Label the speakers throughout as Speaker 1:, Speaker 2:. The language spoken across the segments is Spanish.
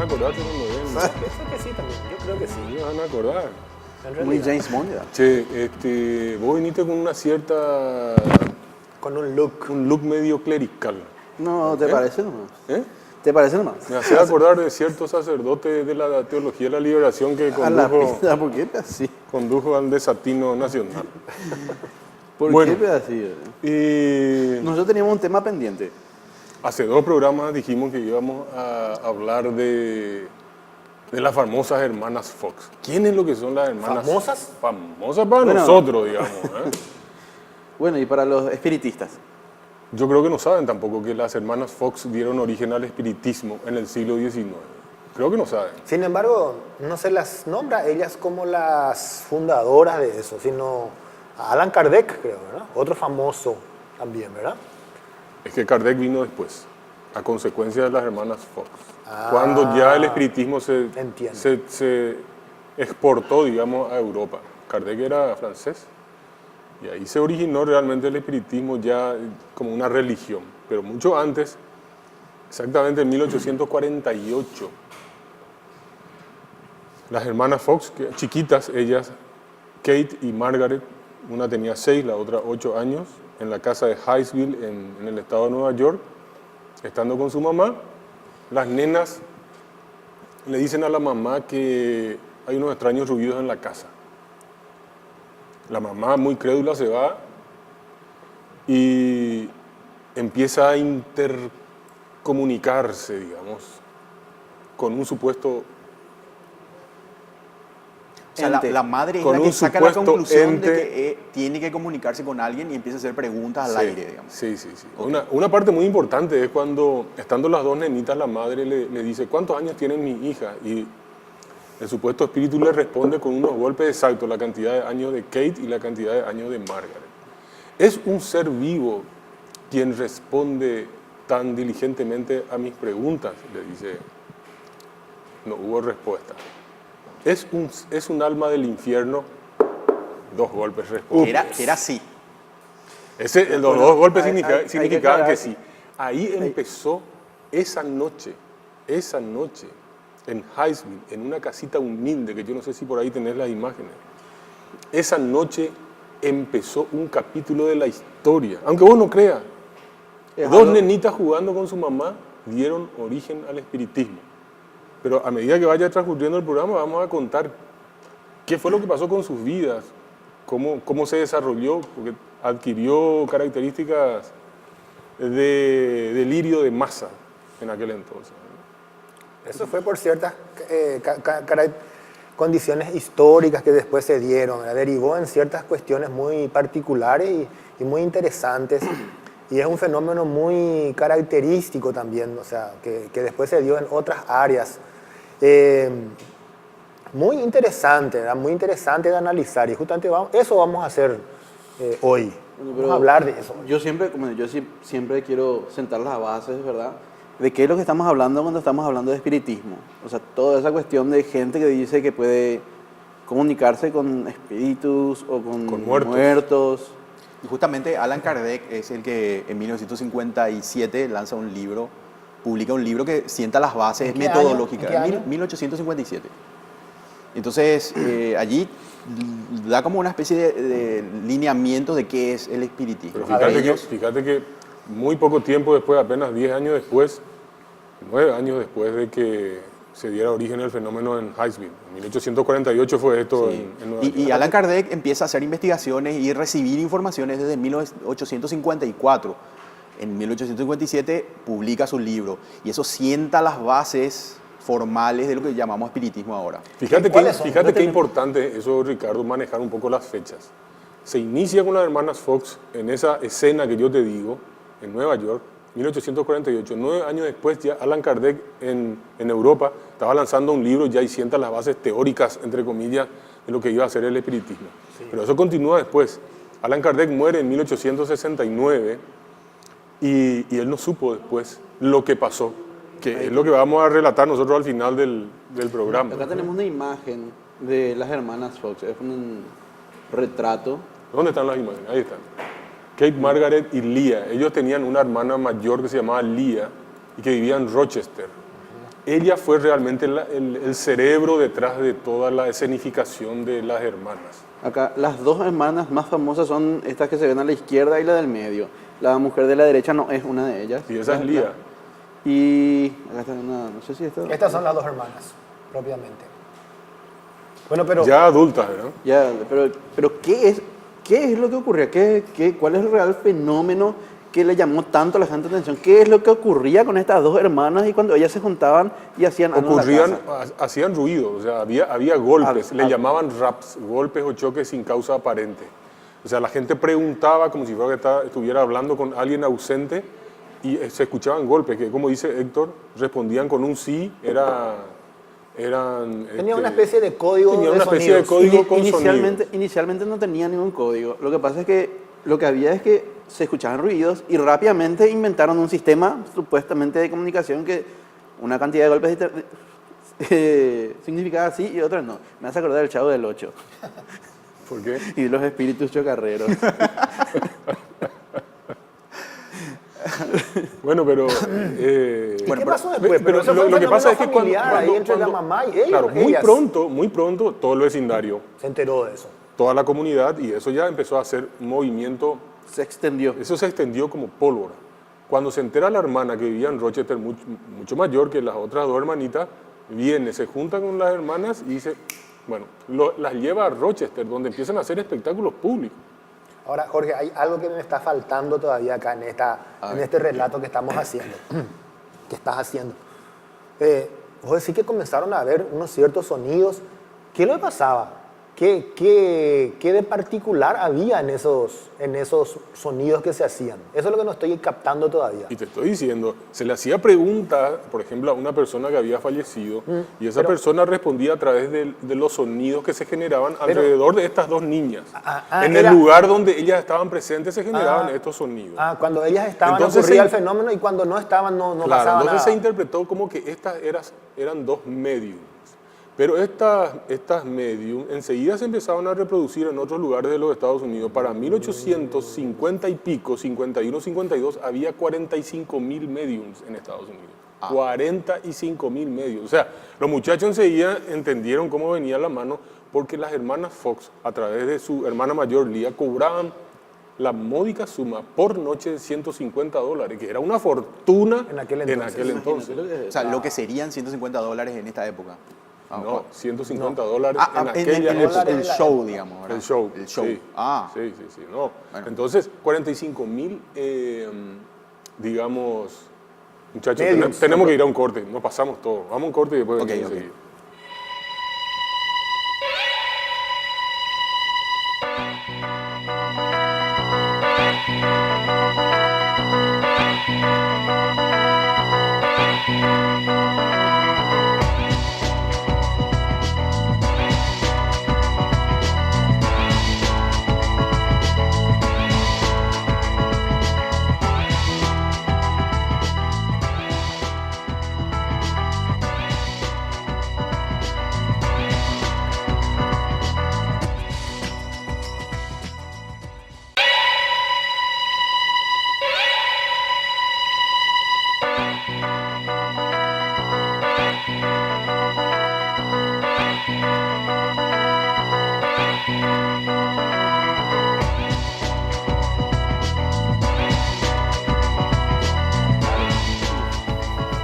Speaker 1: a acordarse cuando ven.
Speaker 2: Pienso que sí también, yo creo que sí.
Speaker 1: Sí, van a acordar.
Speaker 2: En
Speaker 3: Muy
Speaker 2: realidad,
Speaker 3: James Bond ya.
Speaker 1: Che, vos viniste con una cierta...
Speaker 2: con un look.
Speaker 1: un look medio clerical.
Speaker 3: No, ¿te
Speaker 1: ¿Eh?
Speaker 3: parece nomás?
Speaker 1: ¿Eh?
Speaker 3: ¿Te parece nomás?
Speaker 1: Me hacía acordar de cierto sacerdote de la teología de la liberación que
Speaker 3: A la
Speaker 1: condujo,
Speaker 3: pizza, ¿por qué así?
Speaker 1: condujo al desatino nacional.
Speaker 3: ¿Por
Speaker 1: Bueno.
Speaker 3: qué así?
Speaker 1: Y
Speaker 3: Nosotros teníamos un tema pendiente.
Speaker 1: hace 2 programas dijimos que íbamos a hablar de las famosas hermanas Fox. ¿Quiénes lo que son las hermanas?
Speaker 2: ¿Famosas?
Speaker 1: Famosas para
Speaker 3: Bueno.
Speaker 1: nosotros, digamos. ¿Eh?
Speaker 3: Bueno, y para los espiritistas.
Speaker 1: Yo creo que no saben tampoco que las hermanas Fox dieron origen al espiritismo en el siglo XIX. Creo que no saben.
Speaker 2: Sin embargo, no se las nombra ellas como las fundadoras de eso, sino a Allan Kardec, creo, ¿verdad? Otro famoso también, ¿verdad?
Speaker 1: Es que Kardec vino después, a consecuencia de las hermanas Fox. Cuando ya el espiritismo
Speaker 2: Entiendo.
Speaker 1: se exportó, digamos, a Europa. Kardec era francés y ahí se originó realmente el espiritismo ya como una religión. Pero mucho antes, exactamente en 1848, las hermanas Fox, chiquitas ellas, Kate y Margaret, una tenía 6, la otra 8 años, en la casa de Hinesville, en el estado de Nueva York, estando con su mamá. Las nenas le dicen a la mamá que hay unos extraños ruidos en la casa. La mamá, muy crédula, se va y empieza a intercomunicarse, digamos, con un supuesto...
Speaker 4: O sea,
Speaker 3: Ente.
Speaker 4: la madre es
Speaker 1: Con
Speaker 4: la
Speaker 1: un
Speaker 4: que saca la
Speaker 1: supuesto
Speaker 4: conclusión
Speaker 1: ente.
Speaker 4: de que tiene que comunicarse con alguien y empieza a hacer preguntas al aire, digamos.
Speaker 1: Sí.
Speaker 4: Ok.
Speaker 1: Una parte muy importante es cuando, estando las dos nenitas, la madre le dice, ¿cuántos años tiene mi hija? Y el supuesto espíritu le responde con unos golpes exactos, la cantidad de años de Kate y la cantidad de años de Margaret. Es un ser vivo quien responde tan diligentemente a mis preguntas, le dice. No hubo respuesta. Es un alma del infierno, 2 golpes responde.
Speaker 4: Que era así.
Speaker 1: Los
Speaker 3: Bueno,
Speaker 1: 2 golpes
Speaker 3: hay que
Speaker 1: significaban
Speaker 3: aclarar.
Speaker 1: que sí. Ahí empezó esa noche, en Hinesville, en una casita humilde, que yo no sé si por ahí tenés las imágenes. Esa noche empezó un capítulo de la historia, aunque vos no creas.
Speaker 3: Es
Speaker 1: 2
Speaker 3: algo-
Speaker 1: nenitas jugando con su mamá dieron origen al espiritismo. Pero a medida que vaya transcurriendo el programa vamos a contar qué fue lo que pasó con sus vidas, cómo se desarrolló, porque adquirió características de delirio de masa en aquel entonces.
Speaker 2: Eso fue por ciertas condiciones históricas que después se dieron, ¿verdad? Derivó en ciertas cuestiones muy particulares y muy interesantes. Y es un fenómeno muy característico también, o sea, que después se dio en otras áreas. Muy interesante, ¿verdad? Muy interesante de analizar. Y justamente eso vamos a hacer hoy.
Speaker 3: Bueno,
Speaker 2: Vamos a hablar de eso.
Speaker 3: Yo siempre quiero sentar las bases, ¿verdad? De qué es lo que estamos hablando cuando estamos hablando de espiritismo. O sea, toda esa cuestión de gente que dice que puede comunicarse con espíritus o con muertos.
Speaker 4: Y justamente Allan Kardec es el que en 1957 lanza un libro, publica un libro que sienta las bases
Speaker 2: ¿En qué
Speaker 4: metodológicas.
Speaker 2: año? ¿En qué año?
Speaker 4: 1857. Entonces, allí da como una especie de lineamiento de qué es el espiritismo.
Speaker 1: Pero fíjate que muy poco tiempo después, apenas 10 años después, 9 años después de que se diera origen el fenómeno en Hinesville. En 1848 fue esto
Speaker 4: Sí.
Speaker 1: en Nueva York.
Speaker 4: Y Allan Kardec empieza a hacer investigaciones y recibir informaciones desde 1854. En 1857 publica su libro y eso sienta las bases formales de lo que llamamos espiritismo ahora.
Speaker 1: Fíjate
Speaker 2: ¿Cuáles son?
Speaker 1: qué importante eso, Ricardo, manejar un poco las fechas. Se inicia con las hermanas Fox en esa escena que yo te digo, en Nueva York, 1848. 9 años después ya Allan Kardec en Europa estaba lanzando un libro ya y sienta las bases teóricas, entre comillas, de lo que iba a ser el espiritismo. Sí. Pero eso continúa después. Allan Kardec muere en 1869 y él no supo después lo que pasó, que es lo que vamos a relatar nosotros al final del programa.
Speaker 3: Acá tenemos una imagen de las hermanas Fox. Es un retrato.
Speaker 1: ¿Dónde están las imágenes? Ahí están. Kate, Margaret y Leah. Ellos tenían una hermana mayor que se llamaba Leah y que vivía en Rochester. ella fue realmente el cerebro detrás de toda la escenificación de las hermanas.
Speaker 3: Acá, las dos hermanas más famosas son estas que se ven a la izquierda y la del medio. La mujer de la derecha no es una de ellas.
Speaker 1: Y esa es Lía.
Speaker 3: Y acá está una, no sé si esto...
Speaker 2: Estas son las dos hermanas, propiamente. Bueno, pero
Speaker 1: Ya adultas, ¿verdad?
Speaker 3: Ya, pero ¿qué es lo que ocurría? ¿Cuál es el real fenómeno que le llamó tanto a la gente la atención? ¿Qué es lo que ocurría con estas dos hermanas y cuando ellas se juntaban y hacían algo en la casa?
Speaker 1: Hacían ruido, o sea, había golpes, le
Speaker 3: Ah,
Speaker 1: llamaban raps, golpes o choques sin causa aparente. O sea, la gente preguntaba como si fuera que estuviera hablando con alguien ausente y se escuchaban golpes, que como dice Héctor, respondían con un sí,
Speaker 2: tenía una especie de código
Speaker 1: tenía
Speaker 2: de
Speaker 1: una especie de
Speaker 2: sonidos.
Speaker 1: código con sonidos.
Speaker 3: Inicialmente no tenía ningún código. Lo que pasa es que lo que había es que se escuchaban ruidos y rápidamente inventaron un sistema supuestamente de comunicación que una cantidad de golpes significaba así y otras no. Me hace acordar del Chavo del 8
Speaker 1: ¿Por qué?
Speaker 3: y de los espíritus chocarreros.
Speaker 1: Bueno, pero...
Speaker 2: ¿Y
Speaker 1: bueno,
Speaker 2: qué pasó después?
Speaker 1: Pero
Speaker 2: eso fue un
Speaker 1: lo que pasa es que
Speaker 2: familiar ahí entre la mamá y ellos,
Speaker 1: claro,
Speaker 2: ellas.
Speaker 1: muy pronto, todo el vecindario,
Speaker 2: Se enteró de eso.
Speaker 1: toda la comunidad, y eso ya empezó a hacer un movimiento,
Speaker 3: Se extendió.
Speaker 1: eso se extendió como pólvora. Cuando se entera la hermana que vivía en Rochester, mucho mayor que las otras dos hermanitas, viene, se junta con las hermanas y dice, bueno, las lleva a Rochester, donde empiezan a hacer espectáculos públicos.
Speaker 2: Ahora, Jorge, hay algo que me está faltando todavía acá en este relato que estamos haciendo, que estás haciendo. Vos decís que comenzaron a haber unos ciertos sonidos. ¿Qué le pasaba? ¿Qué de particular había en esos sonidos que se hacían? Eso es lo que no estoy captando todavía.
Speaker 1: Y te estoy diciendo, se le hacía preguntas, por ejemplo, a una persona que había fallecido, y esa persona respondía a través de los sonidos que se generaban alrededor de estas dos niñas. En el lugar donde ellas estaban presentes se generaban estos sonidos.
Speaker 2: Cuando ellas estaban
Speaker 1: Entonces
Speaker 2: ocurría el fenómeno y cuando no estaban no
Speaker 1: Claro,
Speaker 2: pasaba
Speaker 1: entonces
Speaker 2: nada.
Speaker 1: se interpretó como que estas eran dos mediums. Pero estas medium enseguida se empezaron a reproducir en otros lugares de los Estados Unidos. Para 1850 y pico, 51, 52, había 45.000 mediums en Estados Unidos. 45.000 mediums. O sea, los muchachos enseguida entendieron cómo venía la mano porque las hermanas Fox, a través de su hermana mayor, Lía, cobraban la módica suma por noche de $150, que era una fortuna
Speaker 2: En aquel entonces.
Speaker 3: Imagínate
Speaker 4: O sea, lo que serían $150 en esta época.
Speaker 1: No, $150 en
Speaker 4: En
Speaker 1: aquella época.
Speaker 4: el show, digamos, ¿verdad?
Speaker 1: El show.
Speaker 4: El show.
Speaker 1: Sí.
Speaker 4: Ah.
Speaker 1: Sí. No.
Speaker 4: Bueno.
Speaker 1: Entonces, 45.000, digamos, muchachos,
Speaker 2: Medios.
Speaker 1: tenemos que ir a un corte. Nos pasamos todo. Vamos a un corte y después
Speaker 4: Ok,
Speaker 1: venimos
Speaker 4: ok.
Speaker 1: enseguida.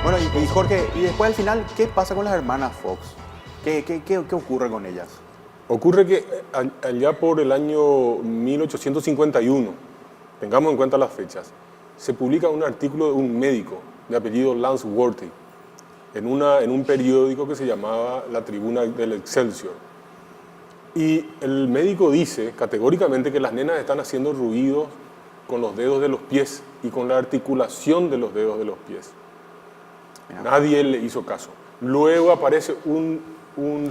Speaker 4: Bueno, y Jorge, y después al final, ¿qué pasa con las hermanas Fox? ¿Qué ocurre con ellas?
Speaker 1: Ocurre que allá por el año 1851, tengamos en cuenta las fechas, se publica un artículo de un médico de apellido Lance Worthy en un periódico que se llamaba La Tribuna del Excelsior. Y el médico dice categóricamente que las nenas están haciendo ruidos con los dedos de los pies y con la articulación de los dedos de los pies. Nadie le hizo caso. Luego aparece un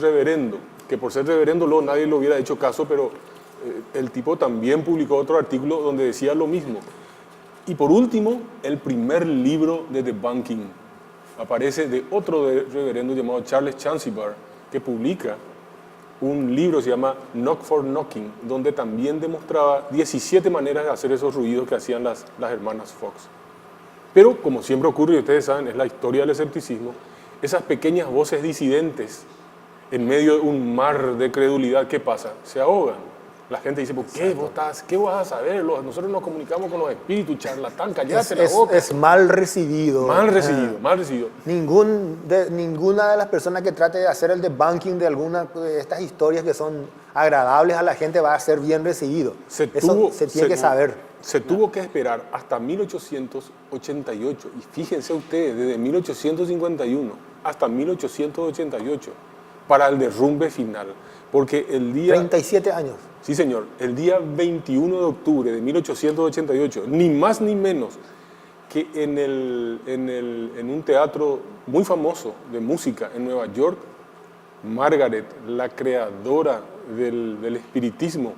Speaker 1: reverendo, que por ser reverendo luego nadie le hubiera hecho caso, pero el tipo también publicó otro artículo donde decía lo mismo. Y por último, el primer libro de debunking aparece de otro reverendo llamado Charles Chancellor, que publica un libro que se llama Knock for Knocking, donde también demostraba 17 maneras de hacer esos ruidos que hacían las hermanas Fox. Pero, como siempre ocurre, y ustedes saben, es la historia del escepticismo, esas pequeñas voces disidentes en medio de un mar de credulidad, ¿qué pasa? Se ahogan. La gente dice, ¿por qué qué vas a saber? Nosotros nos comunicamos con los espíritus, charlatán, cállate la boca.
Speaker 2: Es mal recibido.
Speaker 1: Mal recibido, mal recibido.
Speaker 2: Ninguna de las personas que trate de hacer el debunking de alguna de estas historias que son agradables a la gente va a ser bien recibido. Eso se tiene que saber.
Speaker 1: Se tuvo que esperar hasta 1888, y fíjense ustedes, desde 1851 hasta 1888, para el derrumbe final. Porque el día...
Speaker 2: 37 años.
Speaker 1: Sí, señor. El día 21 de octubre de 1888, ni más ni menos que en un teatro muy famoso de música en Nueva York, Margaret, la creadora del espiritismo,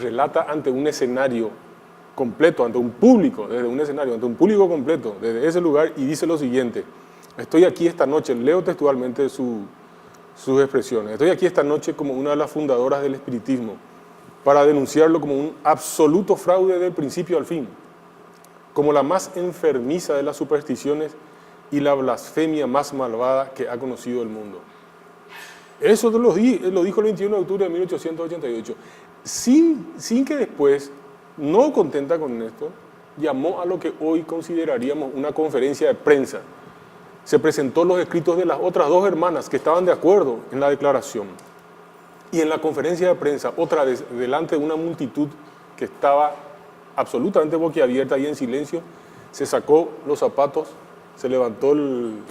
Speaker 1: relata ante un escenario completo, ante un público, desde un escenario, ante un público completo, desde ese lugar, y dice lo siguiente: estoy aquí esta noche, leo textualmente sus expresiones, estoy aquí esta noche como una de las fundadoras del espiritismo para denunciarlo como un absoluto fraude del principio al fin, como la más enfermiza de las supersticiones y la blasfemia más malvada que ha conocido el mundo. Eso lo dijo el 21 de octubre de 1888, sin que después, no contenta con esto, llamó a lo que hoy consideraríamos una conferencia de prensa. Se presentó los escritos de las otras dos hermanas que estaban de acuerdo en la declaración. Y en la conferencia de prensa, otra vez, delante de una multitud que estaba absolutamente boquiabierta y en silencio, se sacó los zapatos, se levantó el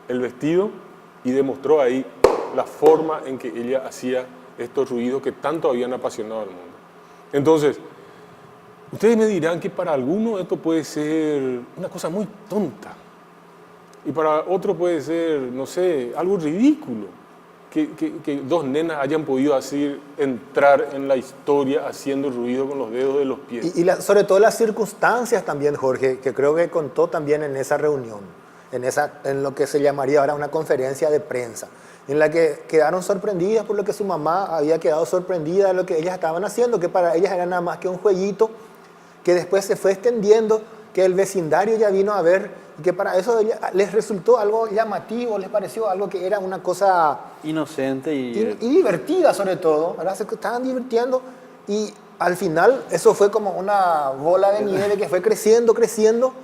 Speaker 1: vestido y demostró ahí la forma en que ella hacía estos ruidos que tanto habían apasionado al mundo. Entonces, ustedes me dirán que para algunos esto puede ser una cosa muy tonta, y para otro puede ser, no sé, algo ridículo, que dos nenas hayan podido así entrar en la historia haciendo ruido con los dedos de los pies.
Speaker 2: Y sobre todo las circunstancias también, Jorge, que creo que contó también en esa reunión, en lo que se llamaría ahora una conferencia de prensa, en la que quedaron sorprendidas por lo que su mamá había quedado sorprendida de lo que ellas estaban haciendo, que para ellas era nada más que un jueguito, que después se fue extendiendo, que el vecindario ya vino a ver, y que para eso les resultó algo llamativo, les pareció algo que era una cosa
Speaker 3: inocente y
Speaker 2: divertida sobre todo, ¿verdad? Se estaban divirtiendo y al final eso fue como una bola de nieve que fue creciendo.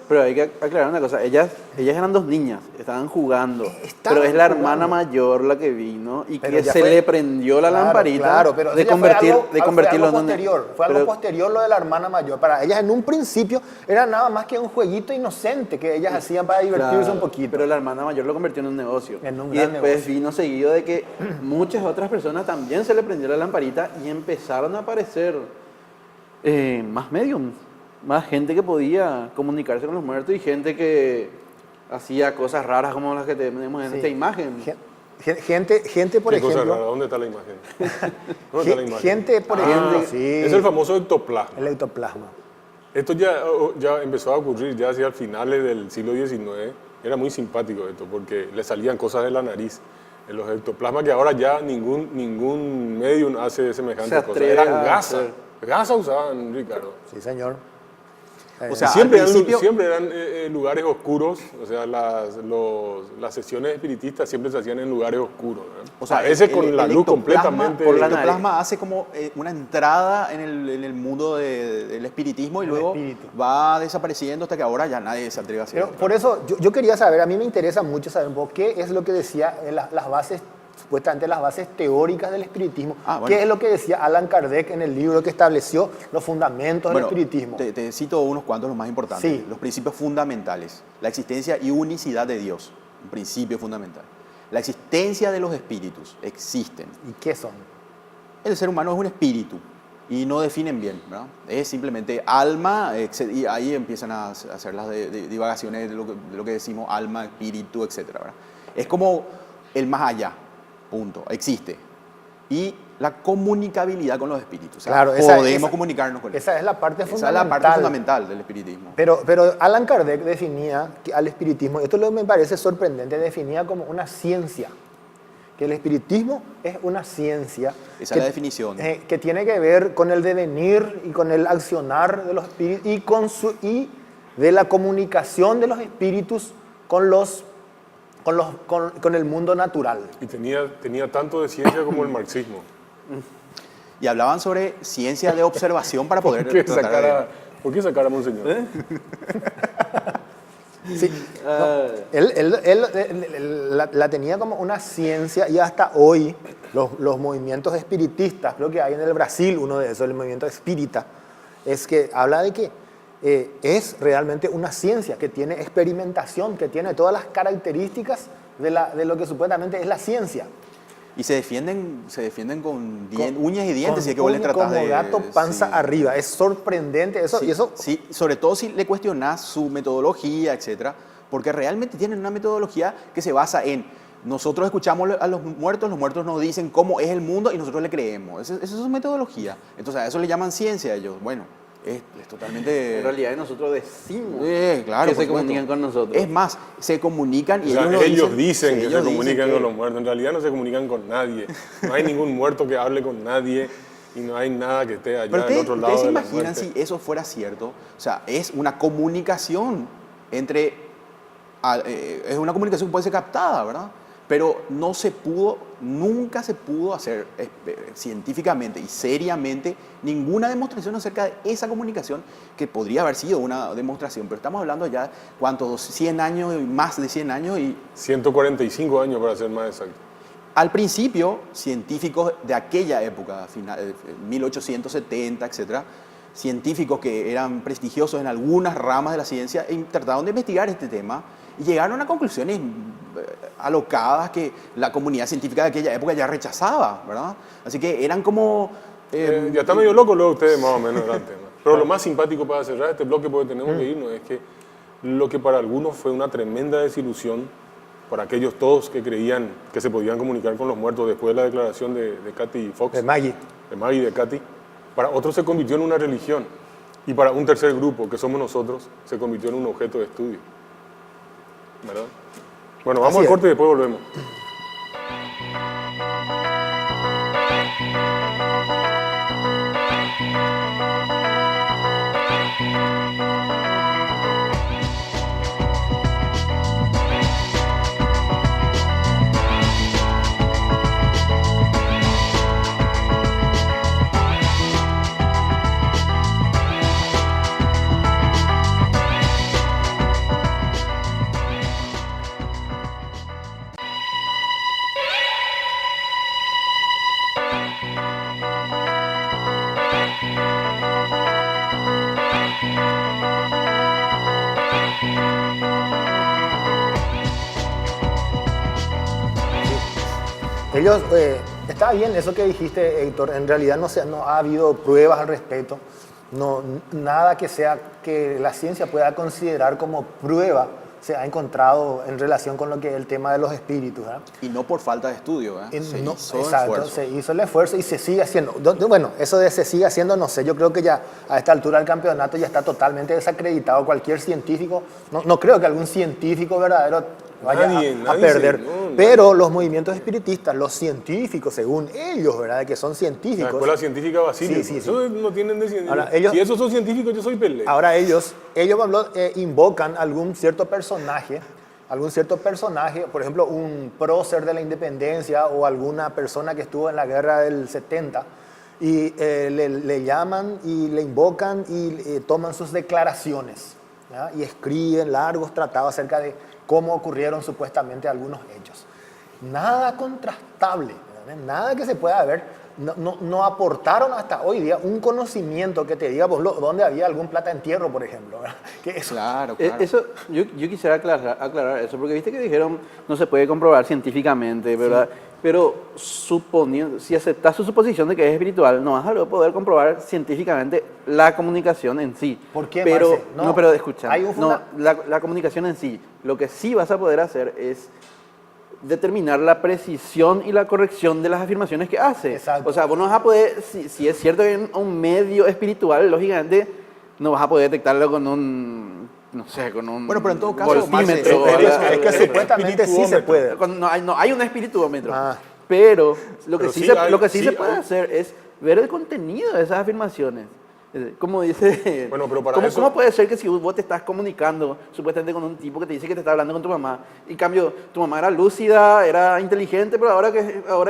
Speaker 3: Pero hay que aclarar una cosa, ellas eran dos niñas, estaban jugando, pero es la hermana mayor la que vino y
Speaker 2: pero
Speaker 3: que se le prendió la lamparita
Speaker 2: claro, pero
Speaker 3: de convertirlo en
Speaker 2: posterior, fue algo posterior lo de la hermana mayor. Para ellas en un principio era nada más que un jueguito inocente que ellas hacían para divertirse un poquito.
Speaker 3: Pero la hermana mayor lo convirtió en un negocio.
Speaker 2: Y
Speaker 3: después vino seguido de que muchas otras personas también se le prendió la lamparita y empezaron a aparecer más mediums, más gente que podía comunicarse con los muertos y gente que hacía cosas raras como las que tenemos en esta imagen.
Speaker 2: Gente por
Speaker 1: ¿Qué cosa
Speaker 2: ejemplo...
Speaker 1: rara? ¿Dónde está la imagen? ¿Dónde está la imagen?
Speaker 2: Gente, por ejemplo... Sí,
Speaker 1: es el famoso ectoplasma.
Speaker 2: el ectoplasma.
Speaker 1: Esto ya empezó a ocurrir ya hacia finales del siglo XIX. Era muy simpático esto, porque le salían cosas de la nariz. En los ectoplasmas que ahora ya ningún medium hace semejante cosa. Eran gasas. Gasas usaban, Ricardo.
Speaker 2: Sí, señor.
Speaker 1: O sea, siempre eran lugares oscuros, o sea, las sesiones espiritistas siempre se hacían en lugares oscuros, ¿no?
Speaker 4: O sea,
Speaker 1: a veces con la luz completamente...
Speaker 4: El ectoplasma hace como una entrada en el mundo del espiritismo y luego va desapareciendo hasta que ahora ya nadie se atreve a hacer.
Speaker 2: Por eso yo quería saber, a mí me interesa mucho saber un poco qué es lo que decía las bases, supuestamente las bases teóricas del espiritismo. Bueno. ¿Qué es lo que decía Allan Kardec en el libro que estableció los fundamentos del espiritismo?
Speaker 4: Te cito unos cuantos, los más importantes.
Speaker 2: Sí.
Speaker 4: Los principios fundamentales. La existencia y unicidad de Dios, un principio fundamental. La existencia de los espíritus, existen.
Speaker 2: ¿Y qué son?
Speaker 4: El ser humano es un espíritu y no definen bien, ¿verdad? Es simplemente alma, y ahí empiezan a hacer las divagaciones de lo que decimos alma, espíritu, etc. ¿verdad? Es como el más allá. Punto. Existe. Y la comunicabilidad con los espíritus. O sea,
Speaker 2: claro,
Speaker 4: podemos comunicarnos con ellos.
Speaker 2: Esa es la parte fundamental.
Speaker 4: Esa es la parte fundamental del espiritismo.
Speaker 2: Pero Allan Kardec definía al espiritismo, esto me parece sorprendente, definía como una ciencia. Que el espiritismo es una ciencia.
Speaker 4: Esa es la definición.
Speaker 2: Que tiene que ver con el devenir y con el accionar de los espíritus y de la comunicación de los espíritus con con el mundo natural.
Speaker 1: Y tenía tanto de ciencia como el marxismo.
Speaker 4: Y hablaban sobre ciencia de observación para poder
Speaker 1: ¿Por qué sacar a Monseñor?
Speaker 2: Sí, no, él la tenía como una ciencia y hasta hoy los movimientos espiritistas, creo que hay en el Brasil uno de esos, el movimiento espírita, es que habla de que es realmente una ciencia que tiene experimentación, que tiene todas las características de lo que supuestamente es la ciencia.
Speaker 4: Y se defienden con uñas y dientes, si es que vos le tratás
Speaker 2: como
Speaker 4: de...
Speaker 2: gato panza
Speaker 4: sí.
Speaker 2: arriba. Es sorprendente eso.
Speaker 4: Sí,
Speaker 2: y eso
Speaker 4: sí, sobre todo si le cuestionás su metodología, etcétera, porque realmente tienen una metodología que se basa en nosotros escuchamos a los muertos nos dicen cómo es el mundo y nosotros le creemos. Esa es su metodología. Entonces a eso le llaman ciencia ellos. Bueno, es totalmente...
Speaker 3: En realidad nosotros decimos
Speaker 4: claro,
Speaker 3: que
Speaker 4: por
Speaker 3: se comunican
Speaker 4: supuesto.
Speaker 3: con nosotros.
Speaker 4: Es más, se comunican y
Speaker 1: O sea,
Speaker 4: ellos
Speaker 1: dicen
Speaker 4: sí,
Speaker 1: que
Speaker 4: ellos
Speaker 1: se comunican
Speaker 4: dicen
Speaker 1: con los muertos. En realidad no se comunican con nadie. No hay ningún muerto que hable con nadie y no hay nada que esté allá
Speaker 4: Pero
Speaker 1: del otro lado
Speaker 4: ustedes se
Speaker 1: de la
Speaker 4: imaginan
Speaker 1: muerte.
Speaker 4: si eso fuera cierto. O sea, es una comunicación es una comunicación que puede ser captada, ¿verdad? Pero nunca se pudo hacer científicamente y seriamente ninguna demostración acerca de esa comunicación que podría haber sido una demostración. Pero estamos hablando ya, ¿cuántos? 100 años, más de 100 años y...
Speaker 1: 145 años para ser más exacto.
Speaker 4: Al principio, científicos de aquella época, 1870, etcétera, científicos que eran prestigiosos en algunas ramas de la ciencia, trataron de investigar este tema y llegaron a conclusiones alocadas que la comunidad científica de aquella época ya rechazaba, ¿verdad? Así que eran como...
Speaker 1: ya está medio loco luego ustedes más o menos el tema. Pero lo más simpático para cerrar este bloque, porque tenemos que irnos, es que lo que para algunos fue una tremenda desilusión, para aquellos todos que creían que se podían comunicar con los muertos después de la declaración de Katy Fox,
Speaker 2: de Maggie.
Speaker 1: de Maggie y de Katy, para otros se convirtió en una religión. Y para un tercer grupo, que somos nosotros, se convirtió en un objeto de estudio. ¿Verdad? Bueno, vamos
Speaker 2: Así
Speaker 1: al
Speaker 2: es.
Speaker 1: corte y después volvemos.
Speaker 2: Ellos, está bien eso que dijiste, Héctor, en realidad no ha habido pruebas al respecto, nada que la ciencia pueda considerar como prueba se ha encontrado en relación con lo que es el tema de los espíritus. ¿Eh?
Speaker 4: Y no por falta de estudio, ¿eh?
Speaker 2: Se hizo el esfuerzo y se sigue haciendo. Bueno, eso de se sigue haciendo, no sé, yo creo que ya a esta altura del campeonato ya está totalmente desacreditado. Cualquier científico, no creo que algún científico verdadero vaya a perder. Pero los movimientos espiritistas, los científicos, según ellos, ¿verdad? Que son científicos.
Speaker 1: La escuela científica Basilio.
Speaker 2: Sí.
Speaker 1: Eso no tienen de científicos.
Speaker 2: Ahora, ellos,
Speaker 1: si esos son científicos, yo soy Pelé.
Speaker 2: Ahora ellos invocan algún cierto personaje, por ejemplo, un prócer de la independencia o alguna persona que estuvo en la guerra del 70, y le llaman y le invocan y toman sus declaraciones, ¿ya? Y escriben largos tratados acerca de cómo ocurrieron supuestamente algunos hechos. Nada contrastable, ¿verdad? Nada que se pueda ver. No aportaron hasta hoy día un conocimiento que te diga dónde había algún plata entierro, por ejemplo, ¿verdad? Que eso,
Speaker 4: Claro.
Speaker 3: Eso, yo quisiera aclarar eso, porque viste que dijeron no se puede comprobar científicamente, ¿verdad? Sí. Pero suponiendo, si aceptas su suposición de que es espiritual, no vas a poder comprobar científicamente la comunicación en sí.
Speaker 2: ¿Por qué,
Speaker 3: pero,
Speaker 2: Marce?
Speaker 3: No, pero escucha,
Speaker 2: no,
Speaker 3: la comunicación en sí, lo que sí vas a poder hacer es determinar la precisión y la corrección de las afirmaciones que hace.
Speaker 2: Exacto.
Speaker 3: O sea, vos no vas a poder, si es cierto que en un medio espiritual, lógicamente, no vas a poder detectarlo con un, no sé, con un
Speaker 4: Bueno, pero en todo caso,
Speaker 3: voltímetro.
Speaker 4: Marce,
Speaker 2: es que supuestamente sí se puede.
Speaker 3: No hay un espirituómetro.
Speaker 2: Ah.
Speaker 3: Pero lo que sí,
Speaker 1: sí
Speaker 3: se puede hacer es ver el contenido de esas afirmaciones. Como dice,
Speaker 1: Bueno, pero para
Speaker 3: ¿cómo,
Speaker 1: eso-
Speaker 3: cómo puede ser que si vos te estás comunicando supuestamente con un tipo que te dice que te está hablando con tu mamá, y en cambio tu mamá era lúcida, era inteligente, pero ahora que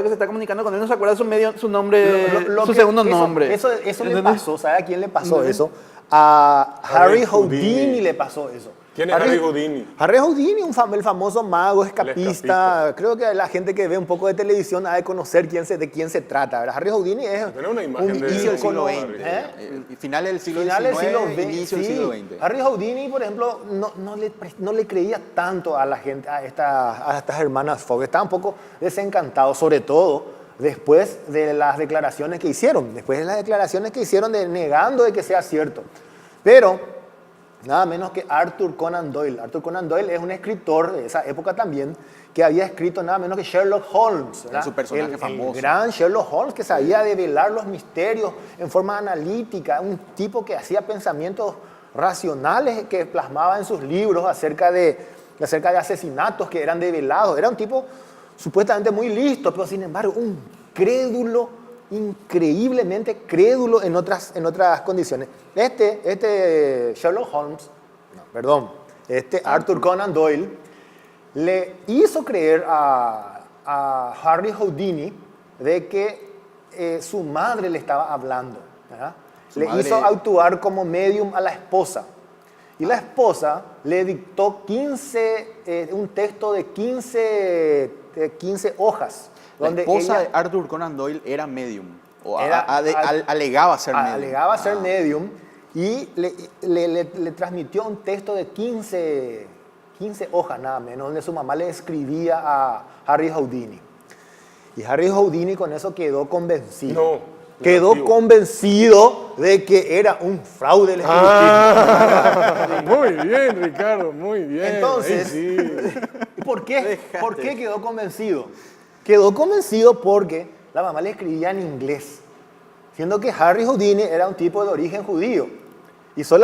Speaker 3: se está comunicando con él no se acuerda su nombre, su segundo nombre?
Speaker 2: Eso le
Speaker 3: ¿Entendés?
Speaker 2: pasó, ¿sabe a quién le pasó eso? A Harry Houdini
Speaker 1: Houdini.
Speaker 2: le pasó eso.
Speaker 1: ¿Quién es Harry Houdini?
Speaker 2: Harry Houdini, el famoso mago escapista.
Speaker 1: escapista.
Speaker 2: Creo que la gente que ve un poco de televisión ha de conocer de quién se trata, ¿verdad? Harry Houdini es
Speaker 1: Tenés una imagen
Speaker 2: un
Speaker 1: de-
Speaker 4: Inicio del siglo
Speaker 2: ícono,
Speaker 4: XX.
Speaker 2: ¿eh?
Speaker 4: Finales del siglo
Speaker 2: Finales del siglo
Speaker 4: XIX,
Speaker 2: XX.
Speaker 4: inicio del
Speaker 2: sí.
Speaker 4: siglo XX.
Speaker 2: Harry Houdini, por ejemplo, no le creía tanto a la gente, a estas hermanas Fogg. Estaba un poco desencantado, sobre todo después de las declaraciones que hicieron. Después de las declaraciones que hicieron negando de que sea cierto. Pero nada menos que Arthur Conan Doyle. Arthur Conan Doyle es un escritor de esa época también que había escrito nada menos que Sherlock Holmes. ¿verdad?
Speaker 4: Su personaje famoso.
Speaker 2: El gran Sherlock Holmes que sabía develar los misterios en forma analítica. Un tipo que hacía pensamientos racionales que plasmaba en sus libros acerca de asesinatos que eran develados. Era un tipo supuestamente muy listo, pero sin embargo un crédulo, increíblemente crédulo en otras condiciones. Este Sherlock Holmes, Arthur Conan Doyle, le hizo creer a Harry Houdini de que su madre le estaba hablando, ¿verdad?
Speaker 4: Su
Speaker 2: Le
Speaker 4: madre-
Speaker 2: hizo actuar como medium a la esposa. Y la esposa le dictó un texto de 15 hojas.
Speaker 4: La
Speaker 2: donde
Speaker 4: esposa
Speaker 2: ella
Speaker 4: de Arthur Conan Doyle era medium. O
Speaker 2: alegaba
Speaker 4: alegaba ser medium.
Speaker 2: Alegaba ser medium y le transmitió un texto de 15 hojas nada menos, donde su mamá le escribía a Harry Houdini. Y Harry Houdini con eso quedó convencido.
Speaker 1: No,
Speaker 2: Quedó
Speaker 1: negativo.
Speaker 2: convencido de que era un fraude el espiritismo.
Speaker 1: Ah, muy bien, Ricardo, muy bien.
Speaker 2: Entonces,
Speaker 1: Ahí sí.
Speaker 2: ¿por qué quedó convencido? Quedó convencido porque la mamá le escribía en inglés, siendo que Harry Houdini era un tipo de origen judío. Y su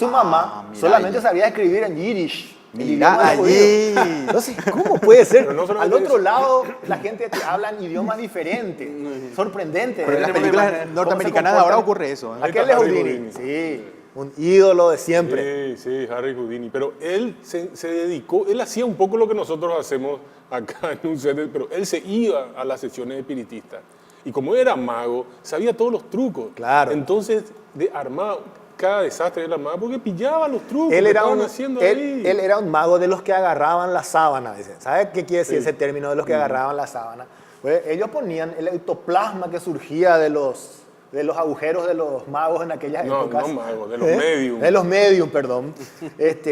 Speaker 2: mamá
Speaker 4: mira
Speaker 2: solamente
Speaker 4: ahí.
Speaker 2: sabía escribir en Yiddish. el
Speaker 4: Mira
Speaker 2: idioma
Speaker 4: allí.
Speaker 2: judío. Entonces, ¿cómo puede ser?
Speaker 1: Pero no
Speaker 2: Al
Speaker 1: solamente
Speaker 2: otro
Speaker 1: eso.
Speaker 2: lado, la gente que habla idiomas diferentes. Sorprendente.
Speaker 4: Pero en las películas norteamericanas de ahora ocurre eso.
Speaker 1: Ahí
Speaker 2: Aquel
Speaker 1: está
Speaker 2: es
Speaker 1: Harry
Speaker 2: Houdini.
Speaker 1: Houdini.
Speaker 2: Sí, un ídolo de siempre.
Speaker 1: Sí, Harry Houdini. Pero él se dedicó, él hacía un poco lo que nosotros hacemos acá en un set, pero él se iba a las sesiones espiritistas. Y como era mago, sabía todos los trucos.
Speaker 2: Claro.
Speaker 1: Entonces, armaba cada desastre, él armaba porque pillaba los trucos
Speaker 2: Él
Speaker 1: que
Speaker 2: era,
Speaker 1: estaban
Speaker 2: un,
Speaker 1: haciendo
Speaker 2: él,
Speaker 1: ahí.
Speaker 2: él era un mago de los que agarraban la sábana. Dice. ¿Sabes qué quiere decir
Speaker 1: Sí.
Speaker 2: ese término de los que agarraban la sábana? Pues ellos ponían el ectoplasma que surgía de los agujeros de los magos en aquellas
Speaker 1: No,
Speaker 2: épocas.
Speaker 1: no magos, de los medium.
Speaker 2: De los medium, perdón.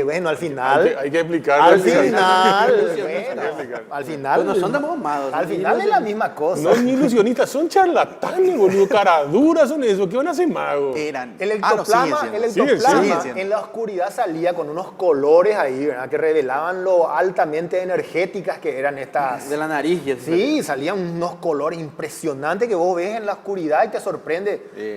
Speaker 2: Bueno, al final...
Speaker 1: Hay que explicarlo.
Speaker 2: Al
Speaker 1: Hay que
Speaker 2: final,
Speaker 1: explicar.
Speaker 2: al final...
Speaker 3: Pero no son tampoco magos,
Speaker 2: Al
Speaker 3: son
Speaker 2: final es la misma cosa.
Speaker 1: No, ni ilusionistas, son charlatanes, boludo, caraduras son esos. ¿Qué van a hacer magos?
Speaker 4: Eran.
Speaker 2: El
Speaker 4: Ah, no, siguen
Speaker 2: ectoplasma,
Speaker 4: siendo.
Speaker 2: el
Speaker 1: Siguen
Speaker 2: ectoplasma
Speaker 4: siendo.
Speaker 2: en la oscuridad salía con unos colores ahí, ¿verdad? Que revelaban lo altamente energéticas que eran estas.
Speaker 3: De la nariz. Y eso.
Speaker 2: Sí, salían unos colores impresionantes que vos ves en la oscuridad y te sorprende.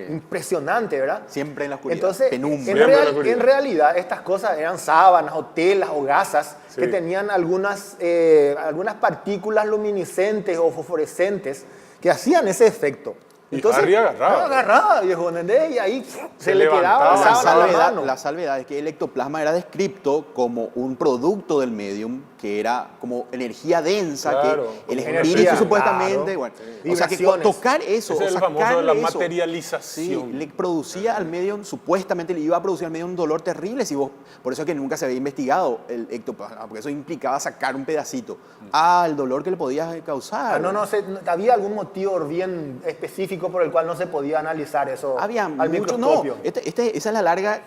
Speaker 2: Impresionante, ¿verdad?
Speaker 4: Siempre en la oscuridad.
Speaker 2: Entonces,
Speaker 4: Penumbra.
Speaker 2: en,
Speaker 1: Siempre en la oscuridad.
Speaker 2: en realidad estas cosas eran sábanas o telas o gasas
Speaker 1: Sí.
Speaker 2: que tenían algunas partículas luminiscentes o fosforescentes que hacían ese efecto.
Speaker 1: Y Harry agarraba.
Speaker 2: Agarraba, viejo, ¿entendés? Y ahí se le quedaba
Speaker 1: levantaba.
Speaker 2: la
Speaker 4: La
Speaker 2: sábana a la
Speaker 4: salvedad,
Speaker 2: mano.
Speaker 4: la salvedad es que el ectoplasma era descrito como un producto del medium que era como energía densa,
Speaker 1: Claro,
Speaker 4: que el
Speaker 1: como
Speaker 4: espíritu
Speaker 1: energía,
Speaker 4: supuestamente,
Speaker 2: claro.
Speaker 4: bueno, o sea que
Speaker 2: Vibraciones.
Speaker 4: tocar eso,
Speaker 1: Ese es el
Speaker 4: o
Speaker 1: famoso de la
Speaker 4: sacarle eso,
Speaker 1: materialización.
Speaker 4: sí, le producía al medium, supuestamente le iba a producir al medium un dolor terrible, si vos, por eso es que nunca se había investigado el ectoplasma, porque eso implicaba sacar un pedacito. El dolor que le podía causar.
Speaker 2: Había algún motivo bien específico por el cual no se podía analizar eso
Speaker 4: Había
Speaker 2: al
Speaker 4: mucho, no.
Speaker 2: microscopio.
Speaker 4: Esa es la larga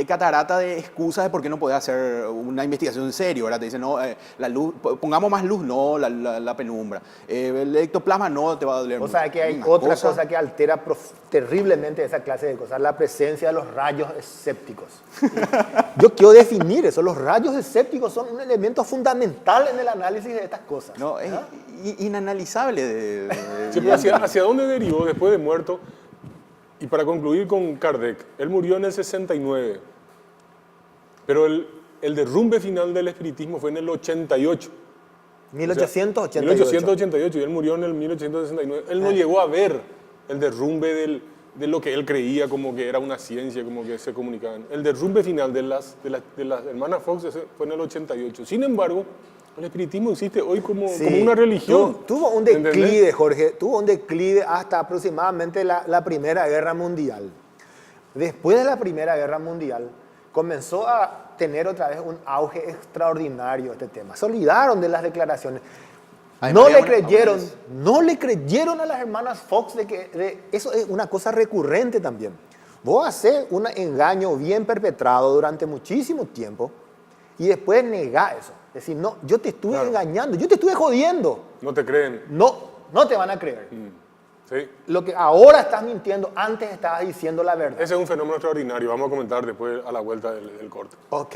Speaker 4: catarata de excusas de por qué no podía hacer una investigación en serio, ¿verdad? Te dicen, no, la luz, pongamos más luz, no, la penumbra. El ectoplasma no te va a doler.
Speaker 2: O sea que hay
Speaker 4: Una
Speaker 2: otra cosa que altera terriblemente esa clase de cosas, la presencia de los rayos escépticos. Yo quiero definir eso, los rayos escépticos son un elemento fundamental en el análisis de estas cosas.
Speaker 4: No, es
Speaker 2: ¿verdad?
Speaker 4: inanalizable.
Speaker 1: Sí, pero ¿hacia dónde derivó después de muerto? Y para concluir con Kardec, él murió en el 69, pero el derrumbe final del espiritismo fue en el 88.
Speaker 2: 1888.
Speaker 1: 1888, y él murió en el 1869. Él no llegó a ver el derrumbe de lo que él creía como que era una ciencia, como que se comunicaban. El derrumbe final de las hermanas Fox ese fue en el 88. Sin embargo, el espiritismo existe hoy como una religión.
Speaker 2: Tuvo un declive, Jorge, tuvo un declive hasta aproximadamente la Primera Guerra Mundial. Después de la Primera Guerra Mundial, comenzó a tener otra vez un auge extraordinario este tema. Se olvidaron de las declaraciones. No le creyeron a las hermanas Fox eso es una cosa recurrente también. Vos haces un engaño bien perpetrado durante muchísimo tiempo y después negás eso. Es decir, no, yo te estuve engañando, yo te estuve jodiendo.
Speaker 1: No te creen.
Speaker 2: No te van a creer.
Speaker 1: Sí.
Speaker 2: Lo que ahora estás mintiendo, antes estabas diciendo la verdad.
Speaker 1: Ese es un fenómeno extraordinario. Vamos a comentar después a la vuelta del corte.
Speaker 2: Ok.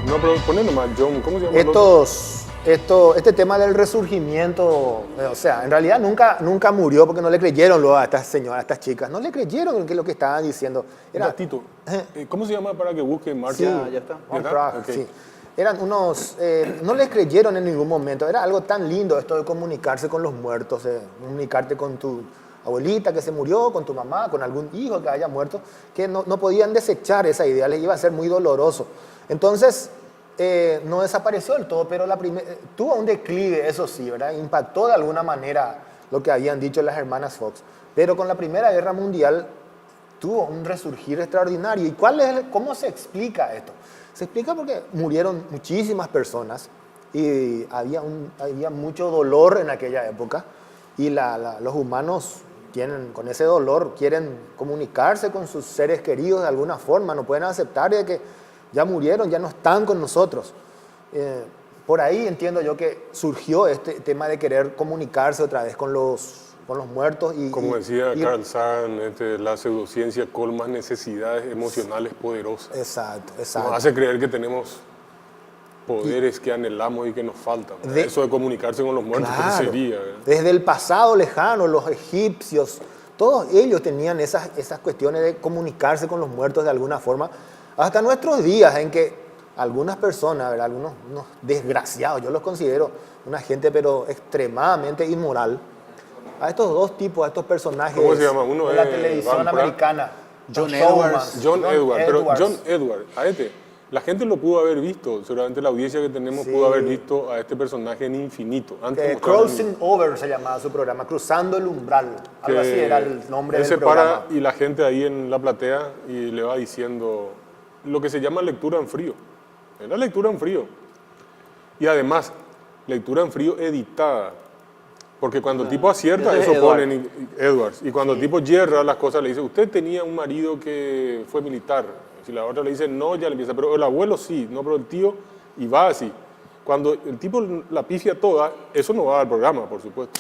Speaker 1: No, pero poné nomás, John, ¿cómo se llama? el otro?
Speaker 2: Este tema del resurgimiento, o sea, en realidad nunca murió porque no le creyeron luego a estas señoras, a estas chicas, no le creyeron que lo que estaban diciendo.
Speaker 1: Era Tito. ¿Cómo se llama para que busque en marcha?
Speaker 2: Sí,
Speaker 3: ya está.
Speaker 2: Von Trapp, okay. Sí. Eran unos, no les creyeron en ningún momento, era algo tan lindo esto de comunicarse con los muertos, comunicarte con tu abuelita que se murió, con tu mamá, con algún hijo que haya muerto, que no podían desechar esa idea, les iba a ser muy doloroso. Entonces, no desapareció del todo, pero tuvo un declive, eso sí, ¿verdad? Impactó de alguna manera lo que habían dicho las hermanas Fox. Pero con la Primera Guerra Mundial tuvo un resurgir extraordinario. ¿Y cómo se explica esto? Se explica porque murieron muchísimas personas y había mucho dolor en aquella época y los humanos con ese dolor quieren comunicarse con sus seres queridos de alguna forma, no pueden aceptar de que ya murieron, ya no están con nosotros. Por ahí entiendo yo que surgió este tema de querer comunicarse otra vez con los muertos.
Speaker 1: Como decía Carl Sagan, la pseudociencia colma necesidades emocionales poderosas.
Speaker 2: Exacto.
Speaker 1: Nos hace creer que tenemos poderes que anhelamos y que nos faltan. Eso de comunicarse con los muertos,
Speaker 2: claro,
Speaker 1: ¿qué sería?
Speaker 2: Desde el pasado lejano, los egipcios, todos ellos tenían esas cuestiones de comunicarse con los muertos de alguna forma. Hasta nuestros días en que algunas personas, ¿verdad? Algunos unos desgraciados, yo los considero una gente pero extremadamente inmoral, a estos dos tipos, a estos personajes
Speaker 1: ¿cómo se llama? Uno
Speaker 2: de la televisión americana.
Speaker 1: John Edwards. Pero John Edwards, la gente lo pudo haber visto, seguramente la audiencia que tenemos pudo haber visto a este personaje en Infinito.
Speaker 2: Crossing Over se llamaba su programa, Cruzando el Umbral, algo así era el nombre del programa.
Speaker 1: Y la gente ahí en la platea y le va diciendo lo que se llama lectura en frío. Es la lectura en frío. Y además, lectura en frío editada. Porque cuando el tipo acierta, eso ponen Edwards. Y cuando el tipo yerra las cosas, le dice, usted tenía un marido que fue militar. Si la otra le dice no, ya le empieza, pero el abuelo sí, no, pero el tío, y va así. Cuando el tipo la pifia toda, eso no va al programa, por supuesto.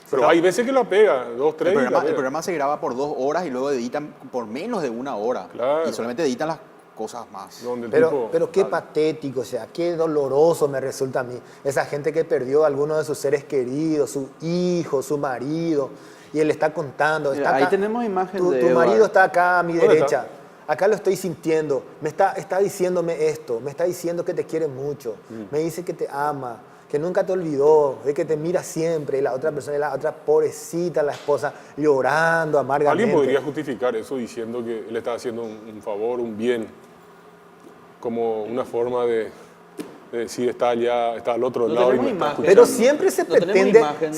Speaker 1: Pero hay veces que la pega, 2, 3.
Speaker 4: El programa se graba por 2 horas y luego editan por menos de 1 hora.
Speaker 1: Claro.
Speaker 4: Y solamente editan las cosas más.
Speaker 2: Pero qué patético, o sea, qué doloroso me resulta a mí. Esa gente que perdió a alguno de sus seres queridos, su hijo, su marido, y él está contando.
Speaker 3: Mira, ahí tenemos imagen de
Speaker 2: tu marido
Speaker 3: Edward.
Speaker 2: está acá a mi
Speaker 1: ¿Dónde
Speaker 2: derecha.
Speaker 1: está?
Speaker 2: Acá lo estoy sintiendo. Está diciéndome esto. Me está diciendo que te quiere mucho. Me dice que te ama, que nunca te olvidó, de que te mira siempre. Y la otra persona, la otra pobrecita, la esposa, llorando amargamente.
Speaker 1: Alguien podría justificar eso diciendo que él está haciendo un favor, un bien, como una forma de de decir está allá, está al otro
Speaker 3: No
Speaker 1: lado y
Speaker 3: tenemos
Speaker 1: me está
Speaker 3: imagen.
Speaker 1: escuchando.
Speaker 2: Pero siempre se
Speaker 3: No tenemos
Speaker 2: pretende,
Speaker 3: imagen.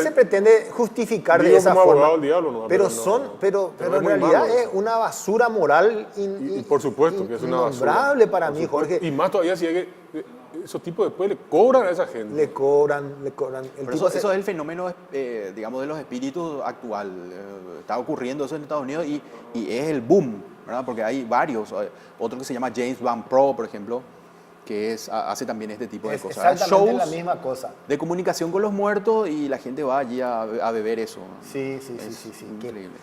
Speaker 2: se pretende justificar de
Speaker 1: Digo
Speaker 2: esa
Speaker 1: como abogado
Speaker 2: forma.
Speaker 1: del diablo, ¿no?
Speaker 2: Pero
Speaker 1: no,
Speaker 2: son,
Speaker 1: no.
Speaker 2: pero
Speaker 1: Pero
Speaker 2: en
Speaker 1: es muy
Speaker 2: realidad
Speaker 1: malo
Speaker 2: es
Speaker 1: eso.
Speaker 2: una basura moral
Speaker 1: Y por supuesto que es una basura.
Speaker 2: innombrable para
Speaker 1: Por
Speaker 2: mí,
Speaker 1: supuesto.
Speaker 2: Jorge.
Speaker 1: Y más todavía si hay que, esos tipos después le cobran a esa gente.
Speaker 2: Le cobran. El
Speaker 4: Pero
Speaker 2: tipo
Speaker 4: eso es el fenómeno, digamos, de los espíritus actual. Está ocurriendo eso en Estados Unidos y es el boom, ¿verdad? Porque hay varios. Otro que se llama James Van Pro, por ejemplo, que hace también este tipo de
Speaker 2: es
Speaker 4: cosas.
Speaker 2: exactamente la
Speaker 4: Shows
Speaker 2: misma cosa.
Speaker 4: de comunicación con los muertos y la gente va allí a beber eso.
Speaker 2: Sí.
Speaker 4: Increíble.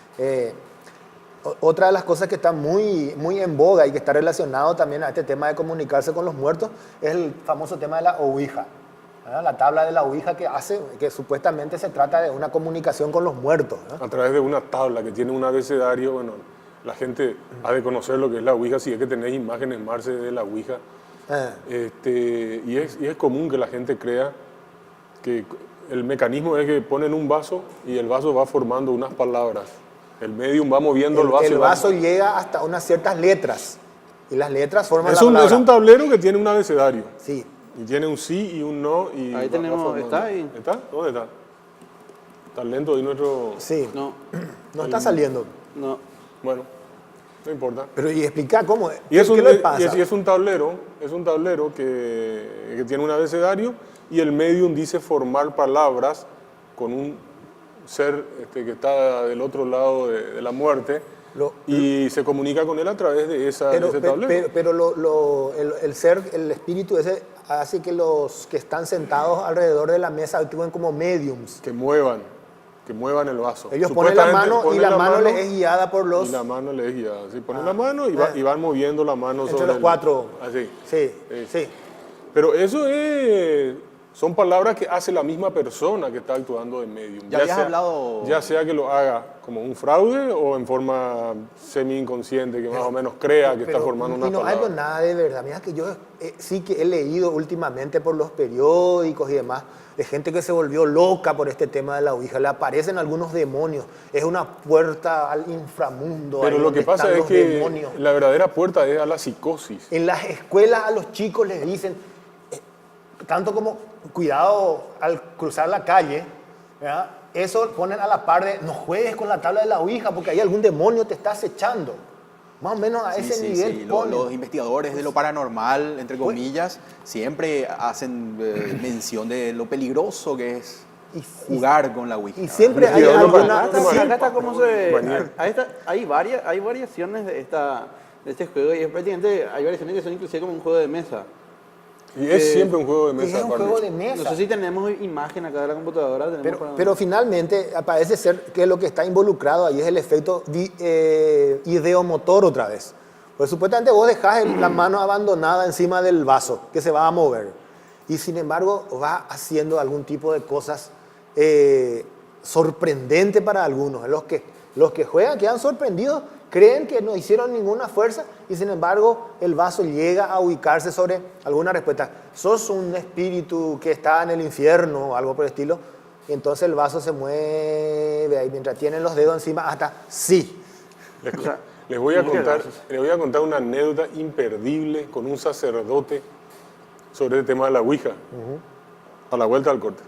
Speaker 2: Otra de las cosas que está muy, muy en boga y que está relacionado también a este tema de comunicarse con los muertos es el famoso tema de la Ouija. ¿Verdad? La tabla de la Ouija que supuestamente se trata de una comunicación con los muertos. ¿verdad?
Speaker 1: A través de una tabla que tiene un abecedario, bueno, la gente ha de conocer lo que es la Ouija, si es que tenéis imágenes, Marce, de la Ouija. Y es común que la gente crea que el mecanismo es que ponen un vaso y el vaso va formando unas palabras. El medium va moviendo el vaso.
Speaker 2: El vaso llega hasta unas ciertas letras y las letras forman
Speaker 1: Es
Speaker 2: la
Speaker 1: un,
Speaker 2: palabra.
Speaker 1: es un tablero que tiene un abecedario.
Speaker 2: Sí.
Speaker 1: Y tiene un sí y un no. Y
Speaker 3: Ahí
Speaker 1: va
Speaker 3: tenemos,
Speaker 1: formando.
Speaker 3: ¿está ahí?
Speaker 1: ¿Está? ¿Dónde está? Está lento ahí nuestro...
Speaker 2: Sí.
Speaker 3: No,
Speaker 2: No está saliendo.
Speaker 3: no.
Speaker 1: Bueno, no importa.
Speaker 2: Pero y explica cómo.
Speaker 1: Y es,
Speaker 2: ¿Qué
Speaker 1: un,
Speaker 2: le pasa?
Speaker 1: y es un tablero que tiene un abecedario y el medium dice formar palabras con un ser que está del otro lado de la muerte y se comunica con él a través de ese tablero.
Speaker 2: Pero el ser, el espíritu ese hace que los que están sentados alrededor de la mesa actúen como mediums.
Speaker 1: Que muevan el vaso.
Speaker 2: Ellos ponen la mano y
Speaker 1: Ponen
Speaker 2: la mano les es guiada por los...
Speaker 1: Y la mano les es guiada. Sí, ponen la mano y van moviendo la mano
Speaker 2: Entre
Speaker 1: sobre
Speaker 2: los cuatro.
Speaker 1: Así.
Speaker 2: Sí.
Speaker 1: Pero eso son palabras que hace la misma persona que está actuando de medium.
Speaker 4: Ya habías hablado...
Speaker 1: Ya sea que lo haga como un fraude o en forma semi-inconsciente, que más o menos crea que está formando una
Speaker 2: Y no
Speaker 1: palabra.
Speaker 2: hay nada de verdad. Mira que yo sí que he leído últimamente por los periódicos y demás de gente que se volvió loca por este tema de la Ouija. Le aparecen algunos demonios. Es una puerta al inframundo.
Speaker 1: Pero
Speaker 2: ahí
Speaker 1: lo que
Speaker 2: donde
Speaker 1: pasa
Speaker 2: están
Speaker 1: es
Speaker 2: los
Speaker 1: que
Speaker 2: demonios.
Speaker 1: la verdadera puerta es a la psicosis.
Speaker 2: En las escuelas a los chicos les dicen, tanto como cuidado al cruzar la calle, ¿verdad? Eso ponen a la par de no juegues con la tabla de la Ouija porque ahí algún demonio te está acechando. Más o menos a ese nivel
Speaker 4: Sí.
Speaker 2: ponen.
Speaker 4: Los investigadores de lo paranormal, entre comillas, siempre hacen mención de lo peligroso que es jugar con la Ouija.
Speaker 2: Y siempre hay
Speaker 1: Investigador
Speaker 2: alguna...
Speaker 1: para-
Speaker 2: sí,
Speaker 3: Acá está cómo se...
Speaker 1: Bañar.
Speaker 3: Hay variaciones de este juego y es prácticamente hay variaciones que son inclusive como un juego de mesa.
Speaker 1: Y es siempre un juego de mesa.
Speaker 2: es un
Speaker 1: aparte.
Speaker 2: juego de
Speaker 3: No
Speaker 2: mesa.
Speaker 3: sé si tenemos imagen acá de la computadora.
Speaker 2: Pero finalmente parece ser que lo que está involucrado ahí es el efecto ideomotor otra vez. Pues supuestamente vos dejás la mano abandonada encima del vaso que se va a mover y sin embargo va haciendo algún tipo de cosas sorprendentes para algunos. Los que juegan quedan sorprendidos, creen que no hicieron ninguna fuerza y sin embargo el vaso llega a ubicarse sobre alguna respuesta. Sos un espíritu que está en el infierno o algo por el estilo, y entonces el vaso se mueve ahí mientras tienen los dedos encima hasta sí.
Speaker 1: Les voy a contar una anécdota imperdible con un sacerdote sobre el tema de la Ouija. A la vuelta al corte.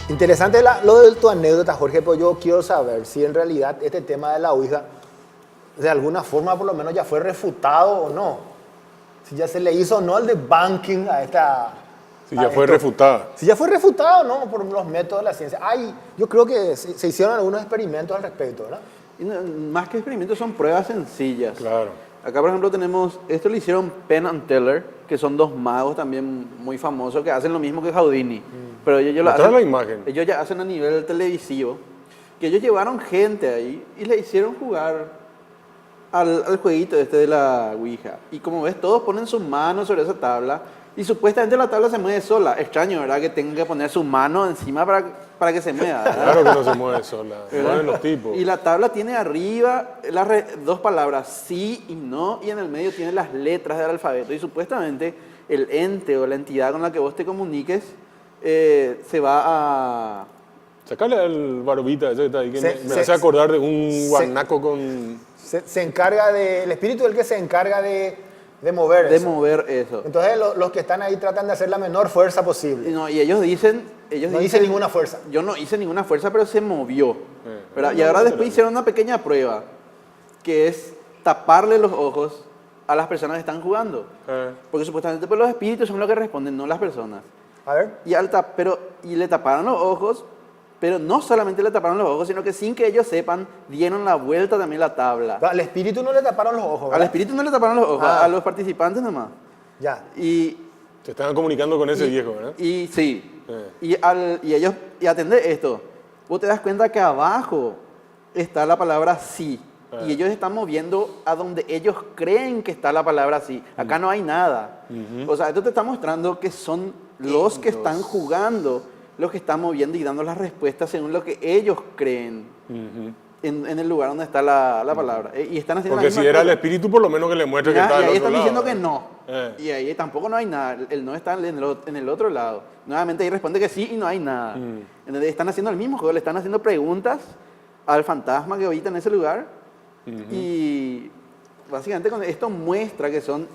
Speaker 2: Interesante lo de tu anécdota, Jorge, pero yo quiero saber si en realidad este tema de la Ouija de alguna forma por lo menos ya fue refutado o no. Si ya se le hizo o no el debunking a
Speaker 1: Si ya fue refutada.
Speaker 2: Si ya fue refutado, ¿no? Por los métodos de la ciencia. Yo creo que se hicieron algunos experimentos al respecto, ¿verdad?
Speaker 3: Y más que experimentos son pruebas sencillas.
Speaker 1: Claro.
Speaker 3: Acá, por ejemplo, tenemos, esto lo hicieron Penn and Teller, que son dos magos también muy famosos que hacen lo mismo que Houdini. Pero ellos lo
Speaker 1: Mostrá
Speaker 3: hacen,
Speaker 1: la imagen.
Speaker 3: ellos ya hacen a nivel televisivo, que ellos llevaron gente ahí y le hicieron jugar al jueguito este de la Ouija. Y como ves, todos ponen sus manos sobre esa tabla y supuestamente la tabla se mueve sola. Extraño, ¿verdad? Que tengan que poner su mano encima para que se mueva, ¿verdad?
Speaker 1: Claro que no se mueve sola.
Speaker 3: ¿Verdad?
Speaker 1: Mueven los tipos.
Speaker 3: Y la tabla tiene arriba dos palabras, sí y no, y en el medio tiene las letras del alfabeto. Y supuestamente el ente o la entidad con la que vos te comuniques se va a...
Speaker 1: Sacale al barbita ese que está ahí, que me
Speaker 2: Se-
Speaker 1: hace acordar de un guanaco con...
Speaker 2: Se encarga el espíritu del que se encarga de mover
Speaker 3: de
Speaker 2: eso.
Speaker 3: mover eso.
Speaker 2: Entonces los que están ahí tratan de hacer la menor fuerza
Speaker 3: Y,
Speaker 2: posible.
Speaker 3: no, y ellos dicen...
Speaker 2: No dice ninguna fuerza.
Speaker 3: Yo no hice ninguna fuerza, pero se movió. ¿Verdad?
Speaker 1: No,
Speaker 3: Y ahora
Speaker 1: no,
Speaker 3: después
Speaker 1: no.
Speaker 3: hicieron una pequeña prueba, que es taparle los ojos a las personas que están jugando. Porque supuestamente pues, los espíritus son los que responden, no las personas.
Speaker 2: A ver.
Speaker 3: Y le taparon los ojos, pero no solamente le taparon los ojos, sino que sin que ellos sepan, dieron la vuelta también la tabla.
Speaker 2: Al espíritu no le taparon los ojos,
Speaker 3: Al
Speaker 2: ¿verdad?
Speaker 3: espíritu no le taparon los ojos,
Speaker 2: Ah.
Speaker 3: a los participantes nomás.
Speaker 2: Ya.
Speaker 3: Y,
Speaker 1: Se estaban comunicando con ese viejo, ¿verdad?
Speaker 3: y sí, y atender esto, vos te das cuenta que abajo está la palabra sí. Y ellos están moviendo a donde ellos creen que está la palabra sí. Acá no hay nada. O sea, esto te está mostrando que son los que están jugando, los que están moviendo y dando las respuestas según lo que ellos creen en el lugar donde está la palabra. Y están haciendo
Speaker 1: Porque
Speaker 3: la
Speaker 1: si
Speaker 3: misma
Speaker 1: era el
Speaker 3: cosa.
Speaker 1: espíritu, por lo menos que le muestre que
Speaker 3: Ya,
Speaker 1: está
Speaker 3: y
Speaker 1: del
Speaker 3: ahí
Speaker 1: otro
Speaker 3: están
Speaker 1: lado.
Speaker 3: diciendo que no.
Speaker 1: Eh.
Speaker 3: Y ahí tampoco no hay nada. El no está en el otro lado. Nuevamente ahí responde que sí y no hay nada. Entonces están haciendo el mismo juego, le están haciendo preguntas al fantasma que habita en ese lugar. Y básicamente con esto muestra que son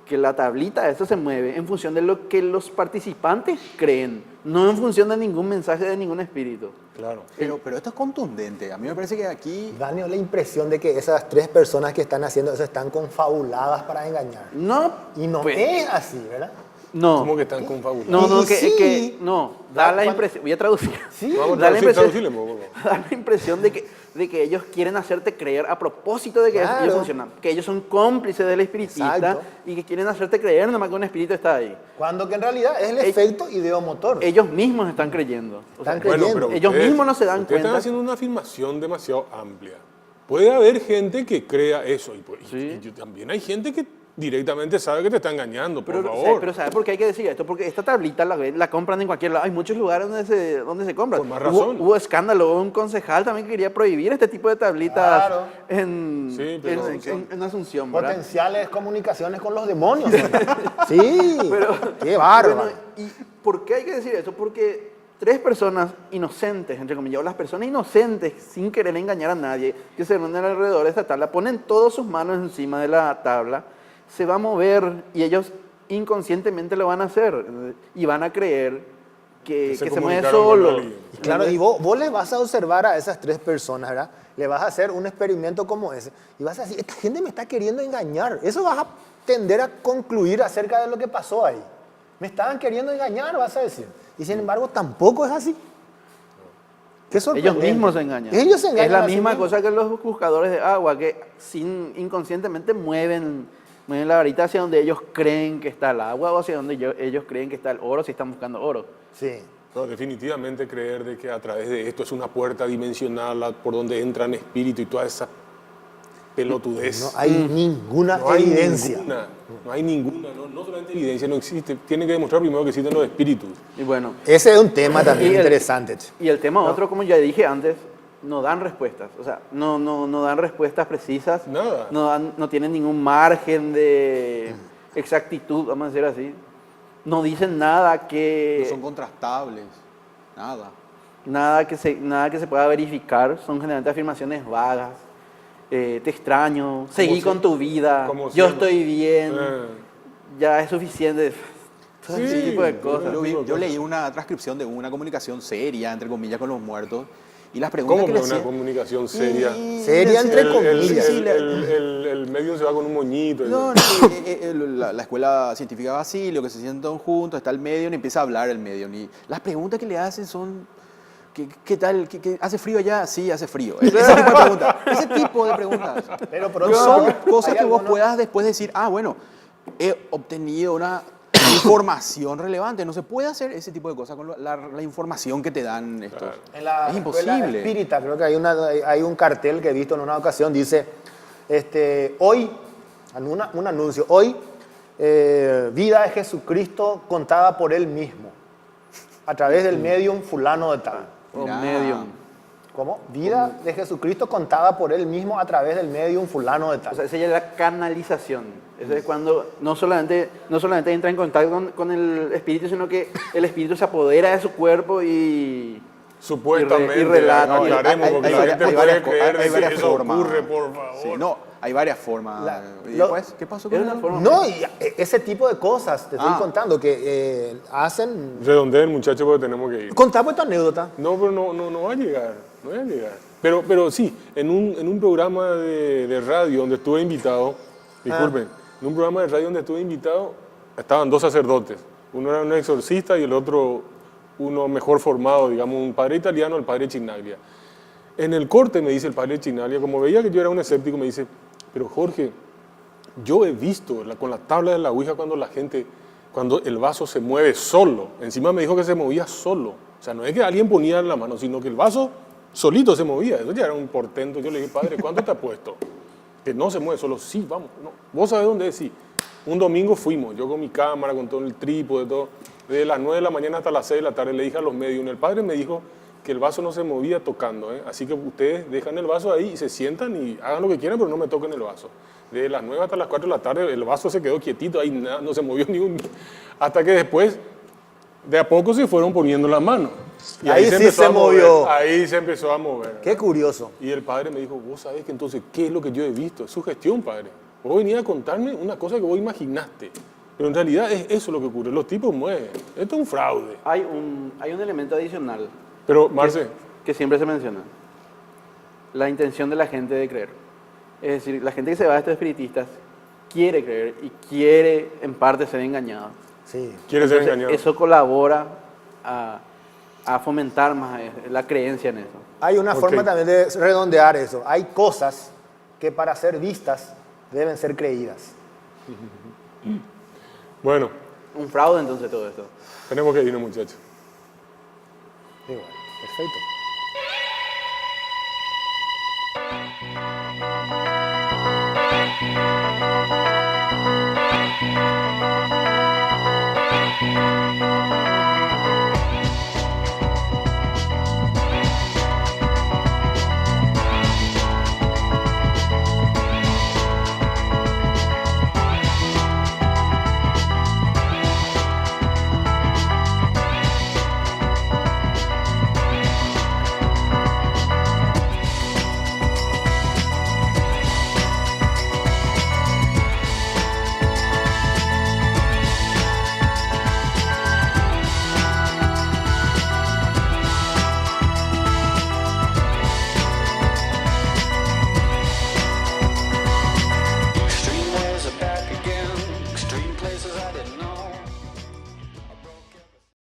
Speaker 3: que la tablita eso se mueve en función de lo que los participantes creen, no en función de ningún mensaje de ningún espíritu.
Speaker 1: Claro.
Speaker 4: Pero esto es contundente. A mí me parece que aquí...
Speaker 2: Da la impresión de que esas tres personas que están haciendo eso están confabuladas para engañar.
Speaker 3: No,
Speaker 2: Y no
Speaker 3: pues,
Speaker 2: es así, ¿verdad?
Speaker 3: no.
Speaker 1: ¿Cómo que están confabulados?
Speaker 3: No,
Speaker 2: Y sí.
Speaker 3: da la
Speaker 2: ¿Cuál?
Speaker 3: impresión, voy a traducir.
Speaker 2: Sí.
Speaker 1: Vamos
Speaker 3: Da
Speaker 1: a
Speaker 3: la
Speaker 1: traducirle,
Speaker 3: impresión,
Speaker 1: por favor.
Speaker 3: da la impresión de que ellos quieren hacerte creer a propósito de que
Speaker 2: Claro.
Speaker 3: ellos funcionan, que ellos son cómplices del espiritista
Speaker 2: Exacto.
Speaker 3: y que quieren hacerte creer nomás que un espíritu está ahí.
Speaker 2: Cuando que en realidad es el efecto ideomotor.
Speaker 3: Ellos mismos están creyendo. O sea,
Speaker 2: Están creyendo.
Speaker 3: ellos mismos no se dan
Speaker 1: ustedes
Speaker 3: cuenta.
Speaker 1: están haciendo una afirmación demasiado amplia. Puede haber gente que crea eso.
Speaker 3: Sí.
Speaker 1: Y también hay gente que directamente sabe que te está engañando, por
Speaker 3: pero,
Speaker 1: favor.
Speaker 3: pero ¿sabes por qué hay que decir esto? Porque esta tablita la compran en cualquier lado. Hay muchos lugares donde se compra.
Speaker 1: Por más razón.
Speaker 3: Hubo escándalo, hubo un concejal también que quería prohibir este tipo de tablitas
Speaker 2: Claro.
Speaker 1: Sí, pero-
Speaker 3: en Asunción, ¿verdad?
Speaker 2: Potenciales comunicaciones con los demonios. ¿verdad? Sí. Qué bárbaro.
Speaker 3: Bueno, ¿y por qué hay que decir eso? Porque tres personas inocentes, entre comillas, o las personas inocentes, sin querer engañar a nadie, que se reúnen alrededor de esta tabla, ponen todas sus manos encima de la tabla, se va a mover y ellos inconscientemente lo van a hacer y van a creer que se mueve
Speaker 1: comunicaron con
Speaker 3: solo.
Speaker 1: alguien.
Speaker 2: Y claro, y vos le vas a observar a esas tres personas, ¿verdad? Le vas a hacer un experimento como ese. Y vas a decir, esta gente me está queriendo engañar. Eso vas a tender a concluir acerca de lo que pasó ahí. Me estaban queriendo engañar, vas a decir. Y sin embargo, tampoco es así. Qué
Speaker 3: Ellos
Speaker 2: sorprendente.
Speaker 3: mismos se engañan.
Speaker 2: Ellos se engañan.
Speaker 3: Es la
Speaker 2: a sí
Speaker 3: misma
Speaker 2: mismos.
Speaker 3: cosa que los buscadores de agua, que inconscientemente mueven la varita hacia donde ellos creen que está el agua o hacia donde ellos creen que está el oro, si están buscando oro.
Speaker 2: Sí.
Speaker 1: No, definitivamente creer de que a través de esto es una puerta dimensional por donde entran espíritus y toda esa pelotudez.
Speaker 2: No hay ninguna
Speaker 1: No hay
Speaker 2: evidencia.
Speaker 1: ninguna, no hay ninguna, no solamente evidencia, no existe. Tiene que demostrar primero que existen los espíritus.
Speaker 3: Y bueno,
Speaker 2: Ese es un tema también
Speaker 3: Y el-
Speaker 2: interesante.
Speaker 3: y el tema otro, como ya dije antes, no dan respuestas. O sea, no dan respuestas precisas.
Speaker 1: Nada.
Speaker 3: No tienen ningún margen de exactitud, vamos a decir así. No dicen nada
Speaker 4: No
Speaker 3: que...
Speaker 4: son contrastables. Nada.
Speaker 3: Nada que se pueda verificar, son generalmente afirmaciones vagas. Te extraño, seguí
Speaker 1: si-
Speaker 3: con tu vida,
Speaker 1: como
Speaker 3: yo
Speaker 1: siempre.
Speaker 3: estoy bien,
Speaker 1: Eh,
Speaker 3: ya es suficiente. Todo ese
Speaker 1: Sí,
Speaker 3: tipo de cosas.
Speaker 4: Yo leí una transcripción de una comunicación seria, entre comillas, con los muertos, Y las preguntas
Speaker 1: ¿Cómo
Speaker 4: que
Speaker 1: que
Speaker 4: le
Speaker 1: una
Speaker 4: hacían...
Speaker 1: comunicación seria?
Speaker 2: Seria entre
Speaker 1: El,
Speaker 2: comillas.
Speaker 1: el medium se va con un moñito.
Speaker 4: No, la escuela científica Basilio, que se sientan juntos, está el medium y empieza a hablar el medium. Y las preguntas que le hacen son, ¿qué tal? ¿Hace frío allá? Sí, hace frío. Ese tipo de preguntas. Ese tipo de preguntas.
Speaker 2: Pero por
Speaker 4: No
Speaker 2: otro
Speaker 4: son
Speaker 2: lado,
Speaker 4: cosas
Speaker 2: hay
Speaker 4: que vos
Speaker 2: algunos-
Speaker 4: puedas después decir, ah, bueno, he obtenido una información relevante. No se puede hacer ese tipo de cosas con la información que te dan estos.
Speaker 2: En la
Speaker 4: Es
Speaker 2: escuela
Speaker 4: imposible.
Speaker 2: espírita, creo que hay un cartel que he visto en una ocasión, dice, hoy, un anuncio, hoy, vida de Jesucristo contada por Él mismo, a través del medium fulano de tal.
Speaker 3: O
Speaker 4: Mirá.
Speaker 3: medium.
Speaker 2: ¿Cómo? Vida de Jesucristo contada por Él mismo a través del medium fulano de
Speaker 3: O
Speaker 2: tal.
Speaker 3: sea, esa ya es la canalización. Eso es cuando no solamente entra en contacto con el espíritu, sino que el espíritu se apodera de su cuerpo y...
Speaker 1: Supuestamente,
Speaker 3: y relata.
Speaker 1: aclaremos, porque la gente puede creer de que eso
Speaker 4: formas.
Speaker 1: ocurre, por favor.
Speaker 4: Sí, no, hay varias formas. ¿Y
Speaker 2: lo-
Speaker 4: después qué pasó
Speaker 3: Es
Speaker 4: con
Speaker 3: una
Speaker 4: él?
Speaker 3: forma...
Speaker 2: No, y ese tipo de cosas, te estoy
Speaker 4: Ah.
Speaker 2: contando, que hacen...
Speaker 1: Redondeen, muchachos, porque tenemos que ir.
Speaker 2: Contame tu anécdota.
Speaker 1: No, pero no va a llegar, no va a llegar. Pero sí, en un programa de radio donde estuve invitado, disculpen, en un programa de radio donde estuve invitado, estaban dos sacerdotes. Uno era un exorcista y el otro uno mejor formado, digamos, un padre italiano, el padre Chinaglia. En el corte me dice el padre Chinaglia, como veía que yo era un escéptico, me dice, pero Jorge, yo he visto con la tabla de la Ouija cuando el vaso se mueve solo. Encima me dijo que se movía solo. O sea, no es que alguien ponía la mano, sino que el vaso solito se movía. Eso ya era un portento. Yo le dije, padre, ¿cuánto te ha puesto? Que no se mueve solo. Sí, vamos. No. ¿Vos sabés dónde es? Sí. Un domingo fuimos, yo con mi cámara, con todo el trípode, todo. Desde las 9 de la mañana hasta las 6 de la tarde le dije a los medios. El padre me dijo que el vaso no se movía tocando. Así que ustedes dejan el vaso ahí y se sientan y hagan lo que quieran, pero no me toquen el vaso. Desde las 9 hasta las 4 de la tarde el vaso se quedó quietito, ahí no se movió ni un... Hasta que después, de a poco se fueron poniendo la mano. Y
Speaker 2: Ahí sí
Speaker 1: empezó
Speaker 2: se
Speaker 1: a mover,
Speaker 2: movió.
Speaker 1: ahí se empezó a mover.
Speaker 2: Qué curioso.
Speaker 1: Y el padre me dijo, vos sabés que entonces, ¿qué es lo que yo he visto? Es sugestión, padre. Vos venías a contarme una cosa que vos imaginaste. Pero en realidad es eso lo que ocurre. Los tipos mueven. Esto es un fraude.
Speaker 3: Hay un elemento adicional
Speaker 1: Pero, Marce,
Speaker 3: que siempre se menciona. La intención de la gente de creer. Es decir, la gente que se va a estos espiritistas quiere creer y quiere en parte ser engañada.
Speaker 2: Sí.
Speaker 1: ¿quieres ser
Speaker 3: Entonces,
Speaker 1: engañado?
Speaker 3: eso colabora a fomentar más la creencia en eso.
Speaker 2: Hay una
Speaker 1: Ok.
Speaker 2: forma también de redondear eso. Hay cosas que para ser vistas deben ser creídas.
Speaker 1: Bueno,
Speaker 3: Un fraude entonces todo esto.
Speaker 1: tenemos que irnos, muchachos.
Speaker 2: Igual, perfecto.